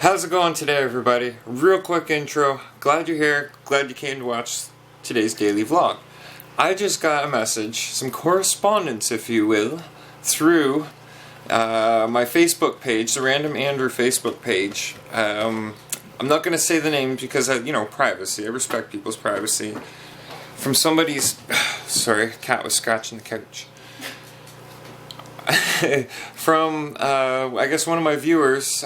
How's it going today, everybody? Real quick intro. Glad you're here. Glad you came to watch today's daily vlog. I just got a message, some correspondence, if you will, through my Facebook page, the Random Andrew Facebook page. I'm not going to say the name because, privacy. I respect people's privacy. From somebody's... Sorry, cat was scratching the couch. From, I guess, one of my viewers'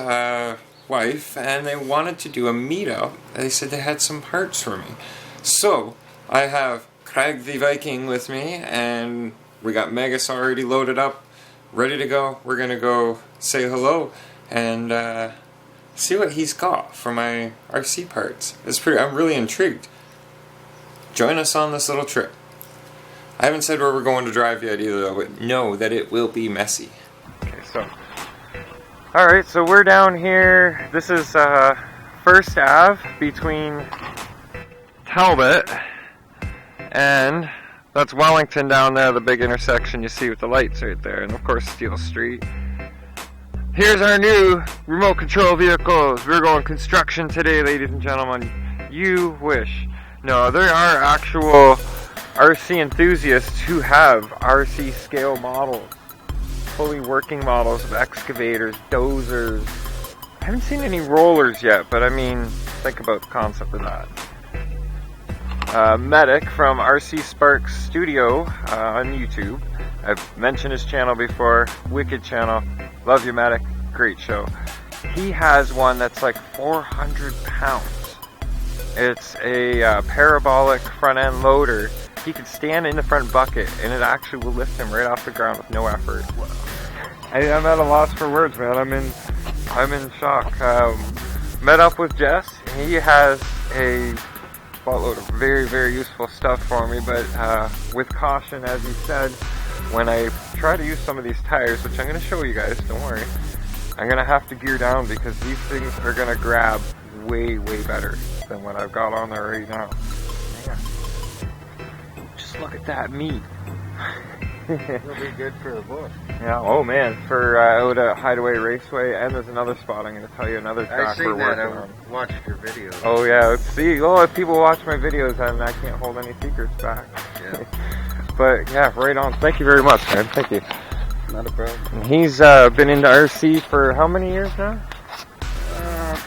wife, and they wanted to do a meetup. They said they had some parts for me. So, I have Craig the Viking with me, and we got Megas already loaded up, ready to go. We're going to go say hello and see what he's got for my RC parts. I'm really intrigued. Join us on this little trip. I haven't said where we're going to drive yet either, though, but know that it will be messy. Okay, so... Alright, so we're down here. This is First Ave between Talbot and that's Wellington down there, the big intersection you see with the lights right there, and of course Steel Street. Here's our new remote control vehicles. We're going construction today, ladies and gentlemen. You wish. No, there are actual RC enthusiasts who have RC scale models. Fully working models of excavators, dozers. I haven't seen any rollers yet, but I mean, think about the concept of that. Medic from RC Sparks Studio on YouTube. I've mentioned his channel before. Wicked channel. Love you, Medic. Great show. He has one that's like 400 pounds. It's a parabolic front end loader. He could stand in the front bucket and it actually will lift him right off the ground with no effort. I'm at a loss for words, man. I'm in shock. Met up with Jess. He has a buttload of very, very useful stuff for me, but with caution, as he said, when I try to use some of these tires, which I'm going to show you guys, don't worry, I'm going to have to gear down because these things are going to grab way, way better than what I've got on there right now. Man. Just look at that meat. It'll be good for a bush. Yeah, oh man, for out at Hideaway Raceway, and there's another spot I'm going to tell you, another track we're working on. I watched your videos. Oh yeah, let's see. Oh, if people watch my videos, then I can't hold any secrets back. Yeah. But yeah, right on. Thank you very much, man. Thank you. Not a problem. And he's been into RC for how many years now?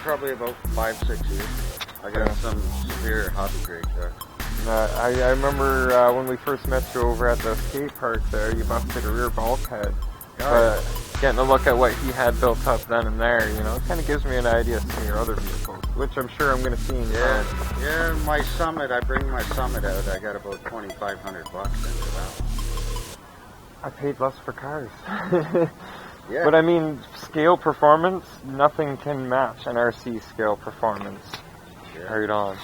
Probably about 5-6 years. I got some severe hobby grade trucks. I remember when we first met you over at the skate park there, you busted a rear bulkhead. But getting a look at what he had built up then and there, it kind of gives me an idea of some of your other vehicles, which I'm sure I'm going to see in Yeah, my Summit, I bring my Summit out, I got about $2,500 into that. I paid less for cars. Yeah. But I mean, scale performance, nothing can match an RC scale performance. Yeah. Right on.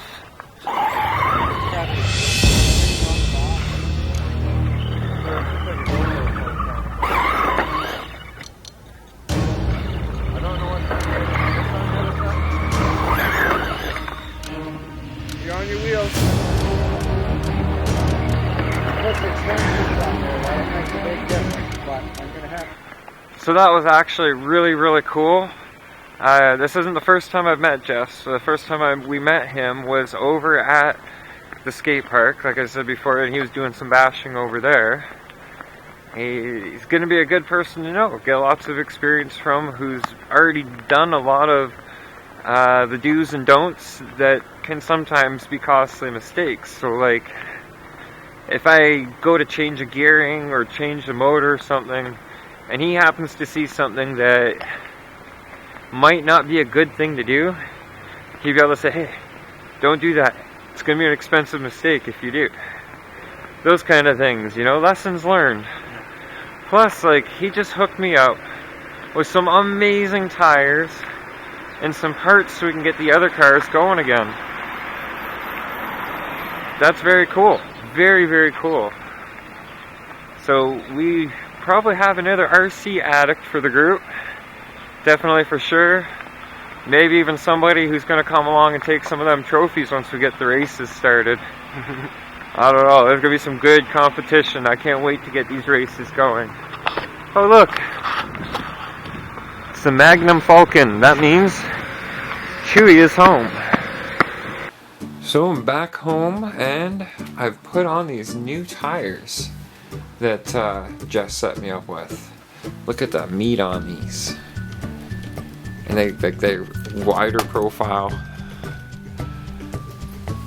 You're on your wheels. So that was actually really, really cool. This isn't the first time I've met Jess. The first time we met him was over at the skate park, like I said before, and he was doing some bashing over there. He's going to be a good person to know, get lots of experience from, who's already done a lot of the do's and don'ts that can sometimes be costly mistakes. So like, if I go to change a gearing or change the motor or something, and he happens to see something that might not be a good thing to do, he'd be able to say, hey, don't do that. It's going to be an expensive mistake if you do. Those kind of things, lessons learned. Plus, like, he just hooked me up with some amazing tires and some parts so we can get the other cars going again. That's very cool. Very, very cool. So we probably have another RC addict for the group. Definitely for sure. Maybe even somebody who's going to come along and take some of them trophies once we get the races started. I don't know. There's going to be some good competition. I can't wait to get these races going. Oh look. It's the Magnum Falcon. That means Chewy is home. So I'm back home and I've put on these new tires that Jess set me up with. Look at the meat on these. And they're wider profile.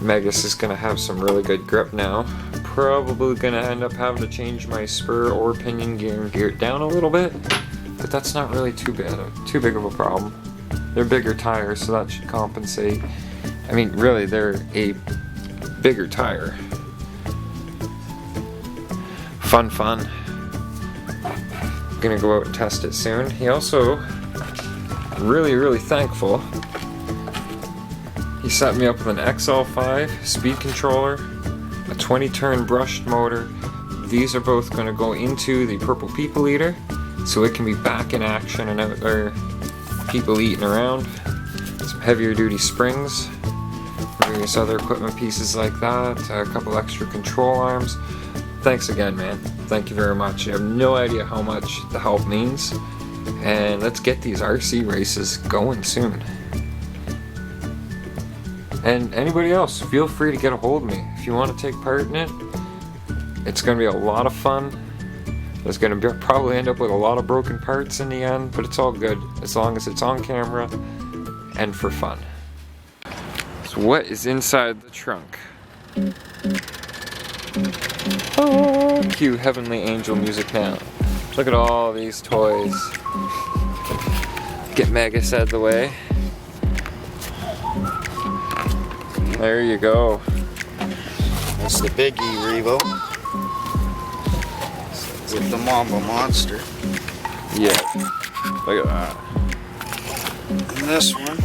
Megas is gonna have some really good grip now. Probably gonna end up having to change my spur or pinion gear and gear it down a little bit, but that's not really too big of a problem. They're bigger tires, so that should compensate. I mean, really, they're a bigger tire. Fun. Gonna go out and test it soon. He also, really thankful, he set me up with an XL5 speed controller, a 20-turn brushed motor. These are both going to go into the purple people eater, so it can be back in action and out there, people eating around. Some heavier duty springs, various other equipment pieces like that, a couple extra control arms. Thanks again, man. Thank you very much. You have no idea how much the help means. And let's get these RC races going soon. And anybody else, feel free to get a hold of me if you want to take part in it. It's going to be a lot of fun. There's going to probably end up with a lot of broken parts in the end, but it's all good as long as it's on camera and for fun. So what is inside the trunk? Oh, cue Heavenly Angel music now. Look at all these toys. Get Megas out of the way. There you go. That's the big e-revo with the Mamba Monster. Yeah, look at that. And this one,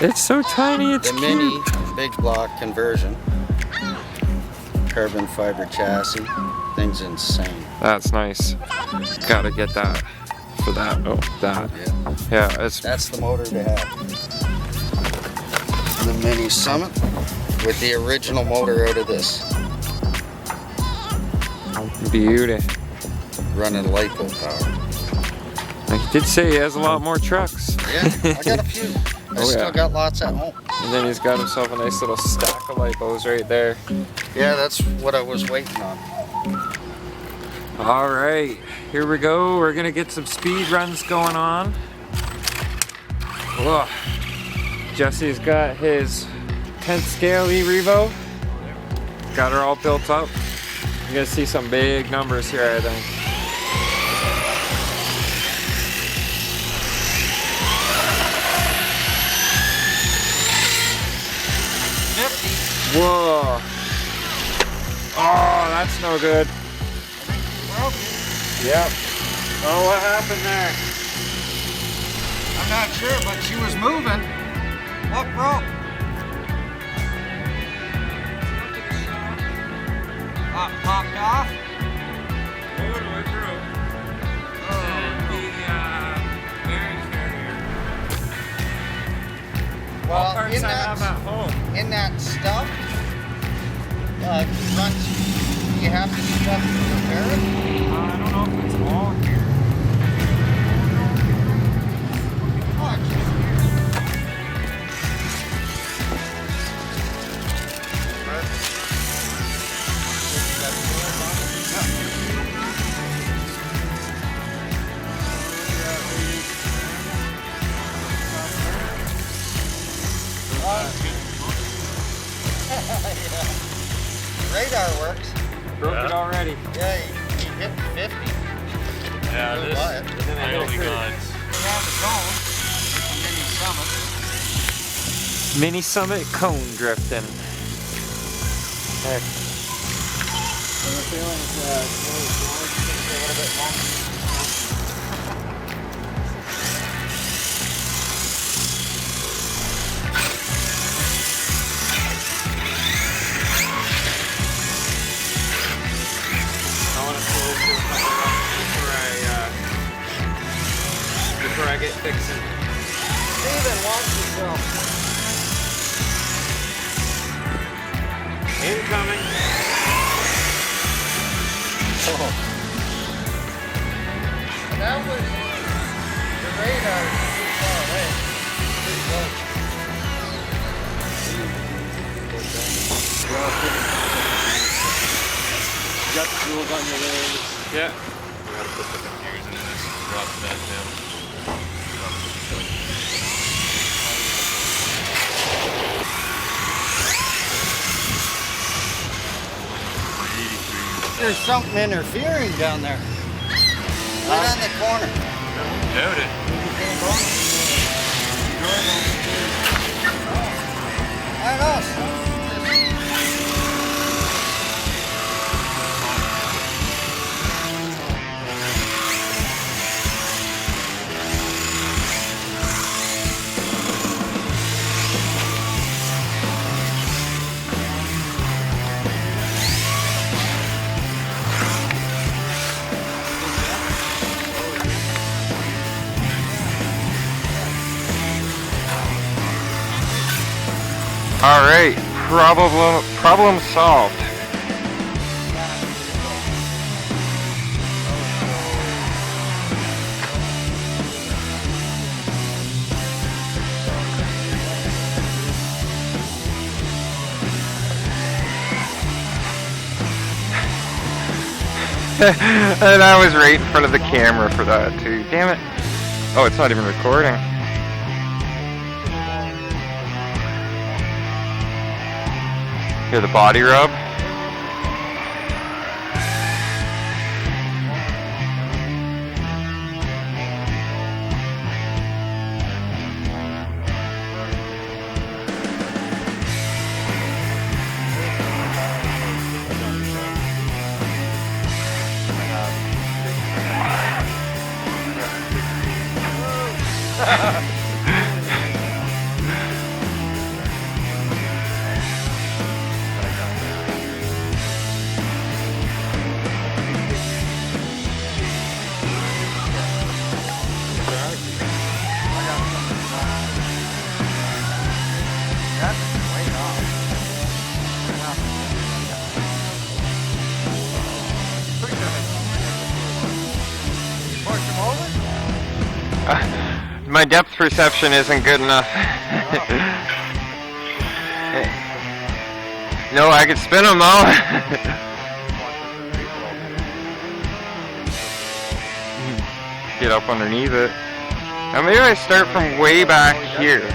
It's so tiny, it's the cute. mini big block conversion. Carbon fiber chassis. Thing's insane. That's nice. Gotta get that for that. Oh, that. Yeah, it's That's the motor to have. The mini Summit with the original motor out of this. beauty. Running LiPo power. He did say he has a lot more trucks. Yeah, I got a few. I still got lots at home. And then he's got himself a nice little stack of LiPos right there. Yeah, that's what I was waiting on. All right, here we go. We're gonna get some speed runs going on. Whoa. Jesse's got his 10th scale e-revo. Got her all built up. You're gonna see some big numbers here, I think. Whoa. Oh, that's no good. Yep. Oh, what happened there? I'm not sure, but she was moving. What broke? Popped off? Well, in that stuff, runs, you have to stuff to repair it? I don't know if it's all here. Radar works. Broke it already. Yeah, he hit 50. Yeah, this I only got. We have the cone. It's a mini Summit. Mini Summit cone drifting. Heck. The feeling is a little bit longer. Before I get fixing. Steven, watch yourself. Incoming. Oh. That was the radar too far away. Pretty close. got the tools on your leg. Yeah. You gotta put the gears in this. Drop that down. There's something interfering down there. Right on the corner. Doubt it. I know. All right, problem solved. And I was right in front of the camera for that too. Damn it. Oh, it's not even recording. Hear the body rub? My depth perception isn't good enough. No, I could spin them though. Get up underneath it. Now maybe I start from way back here,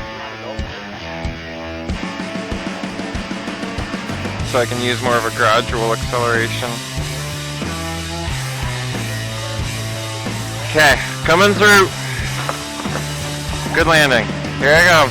so I can use more of a gradual acceleration. Okay, coming through. Good landing. Here I go.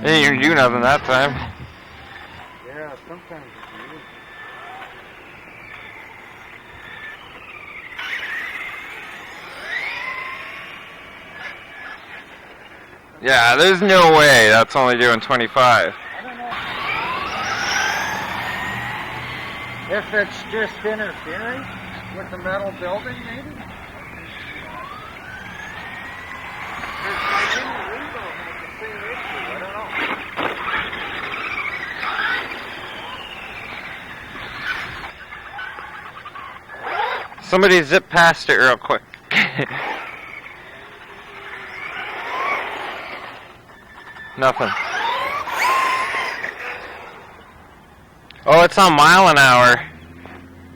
Didn't even do nothing that time. Yeah, sometimes it's weird. Yeah, there's no way that's only doing 25. I don't know. If it's just interfering with the metal building, maybe? Somebody zip past it real quick. Nothing. Oh, it's on mile an hour.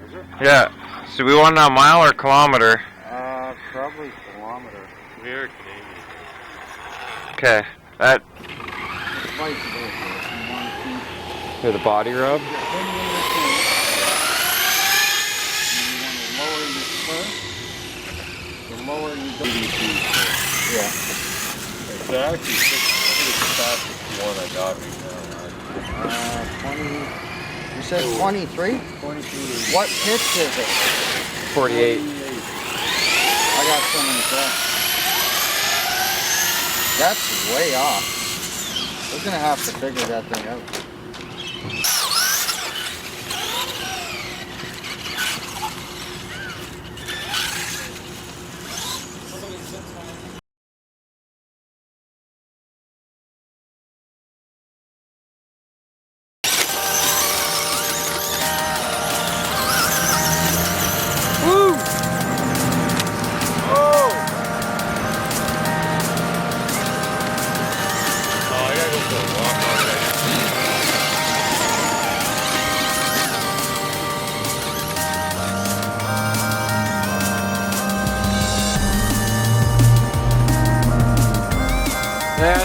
Is it? Yeah. So we want it on mile or kilometer? Probably kilometer. We are Canadian. Okay. That. Twice a day, Hear the body rub? You lower your spur, the lower you go. Yeah. It's actually the fastest one I got right now. 20. You said 23? 22. What pitch is it? 48. I got some in the back. That's way off. We're gonna have to figure that thing out.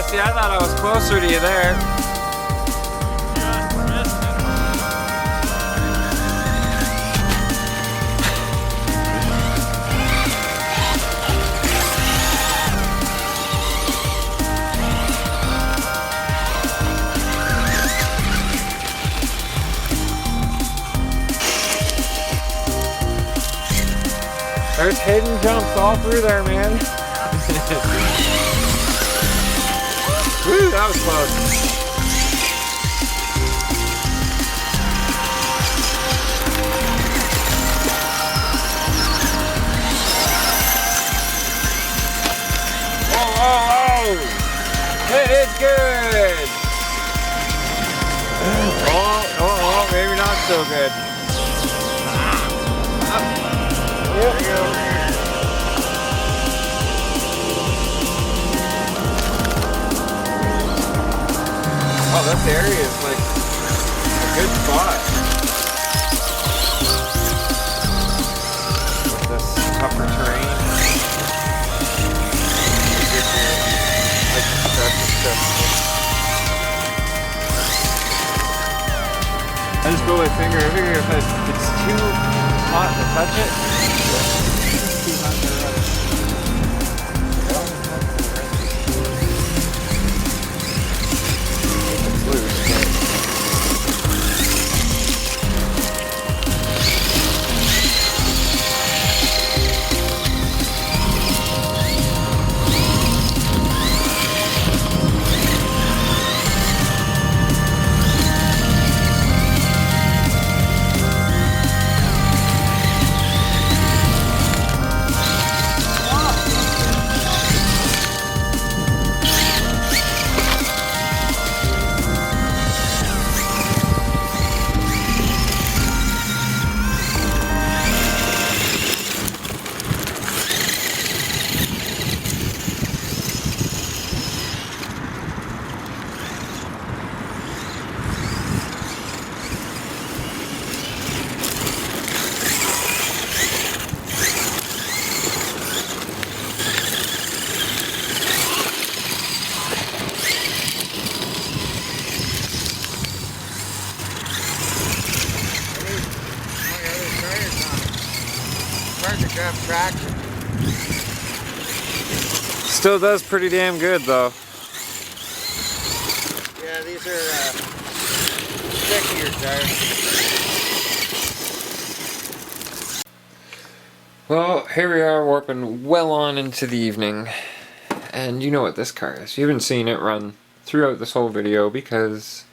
see, I thought I was closer to you there. There's hidden jumps all through there, man. Woo, that was close. Whoa, whoa, whoa! It is good! Oh, maybe not so good. There you go. Oh, this area is like a good spot. With this tougher terrain. I just go with my finger. I figure if it's too hot to touch it, it's too hot to rub it. It's loose. Traction. Still does pretty damn good though. Yeah, these are stickier tires. Well, here we are warping well on into the evening. And you know what this car is. You haven't seen it run throughout this whole video because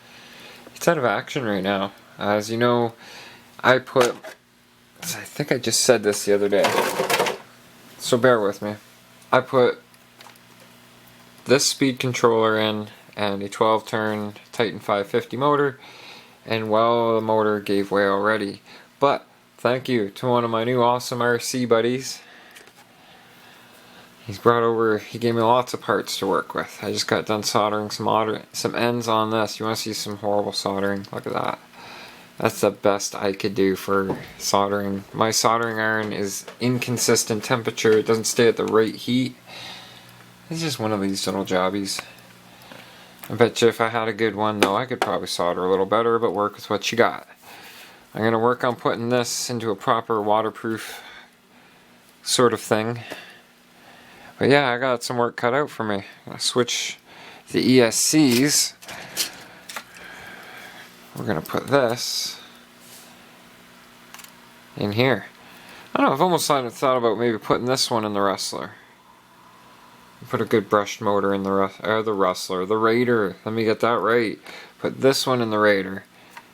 it's out of action right now. As you know, I think I just said this the other day, so bear with me. I put this speed controller in and a 12-turn Titan 550 motor, and well, the motor gave way already. But thank you to one of my new awesome RC buddies. He gave me lots of parts to work with. I just got done soldering some ends on this. You want to see some horrible soldering? Look at that. That's the best I could do for soldering. My soldering iron is inconsistent temperature. It doesn't stay at the right heat. It's just one of these little jobbies. I bet you if I had a good one though, I could probably solder a little better, but work with what you got. I'm going to work on putting this into a proper waterproof sort of thing. But yeah, I got some work cut out for me. I'm going to switch the ESCs. We're going to put this in here. I don't know, I've almost thought about maybe putting this one in the Rustler. Put a good brushed motor in the Rustler. The Raider, let me get that right. Put this one in the Raider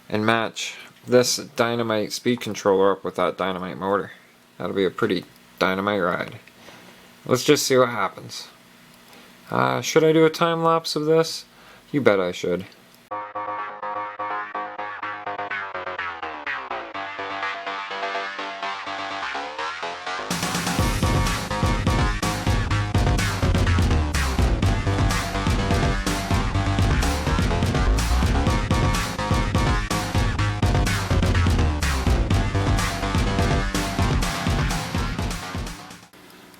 and match this Dynamite speed controller up with that Dynamite motor. That'll be a pretty dynamite ride. Let's just see what happens. Should I do a time lapse of this? You bet I should.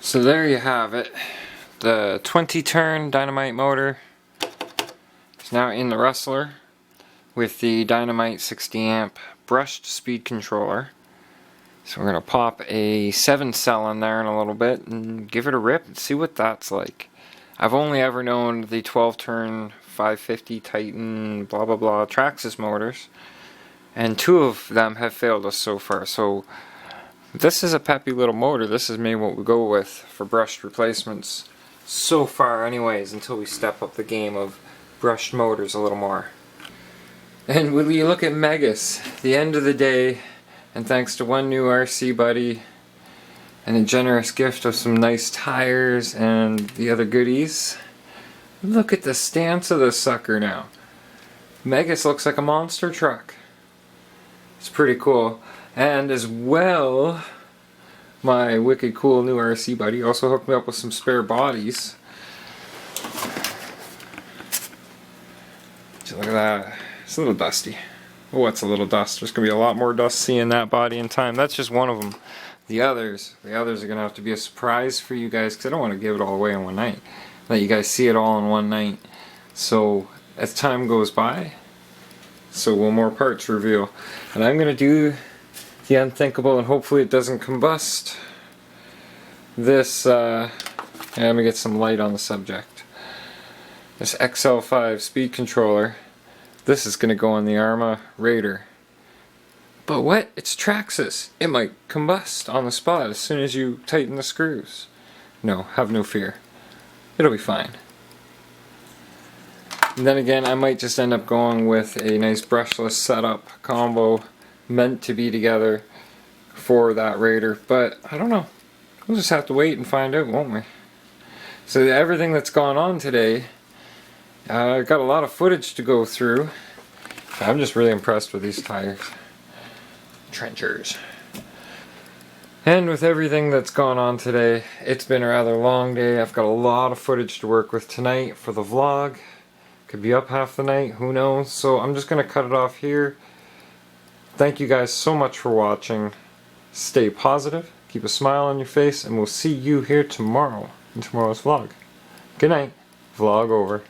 So there you have it, the 20-turn Dynamite motor Now in the Rustler with the Dynamite 60 amp brushed speed controller. So we're going to pop a 7 cell in there in a little bit and give it a rip and see what that's like. I've only ever known the 12 turn 550 Titan blah blah blah Traxxas motors, and 2 of them have failed us so far. So this is a peppy little motor. This is maybe what we go with for brushed replacements so far anyways, until we step up the game of brushed motors a little more. And when you look at Megas, the end of the day, and thanks to one new RC buddy and a generous gift of some nice tires and the other goodies, look at the stance of this sucker now. Megas looks like a monster truck. It's pretty cool. And as well, my wicked cool new RC buddy also hooked me up with some spare bodies. So look at that. It's a little dusty. Oh, it's a little dust. There's going to be a lot more dust seeing that body in time. That's just one of them. The others are going to have to be a surprise for you guys, because I don't want to give it all away in one night. Let you guys see it all in one night. So as time goes by, so will more parts reveal. And I'm going to do the unthinkable, and hopefully it doesn't combust. This, let me get some light on the subject. This XL5 speed controller, this is going to go on the Arma Raider. But what? It's Traxxas. It might combust on the spot as soon as you tighten the screws. No, have no fear. It'll be fine. And then again, I might just end up going with a nice brushless setup combo meant to be together for that Raider, but I don't know. We'll just have to wait and find out, won't we? So everything that's gone on today, I've got a lot of footage to go through. I'm just really impressed with these tires. Trenchers. And with everything that's gone on today, it's been a rather long day. I've got a lot of footage to work with tonight for the vlog. Could be up half the night, who knows? So I'm just going to cut it off here. Thank you guys so much for watching. Stay positive, keep a smile on your face, and we'll see you here tomorrow in tomorrow's vlog. Good night. Vlog over.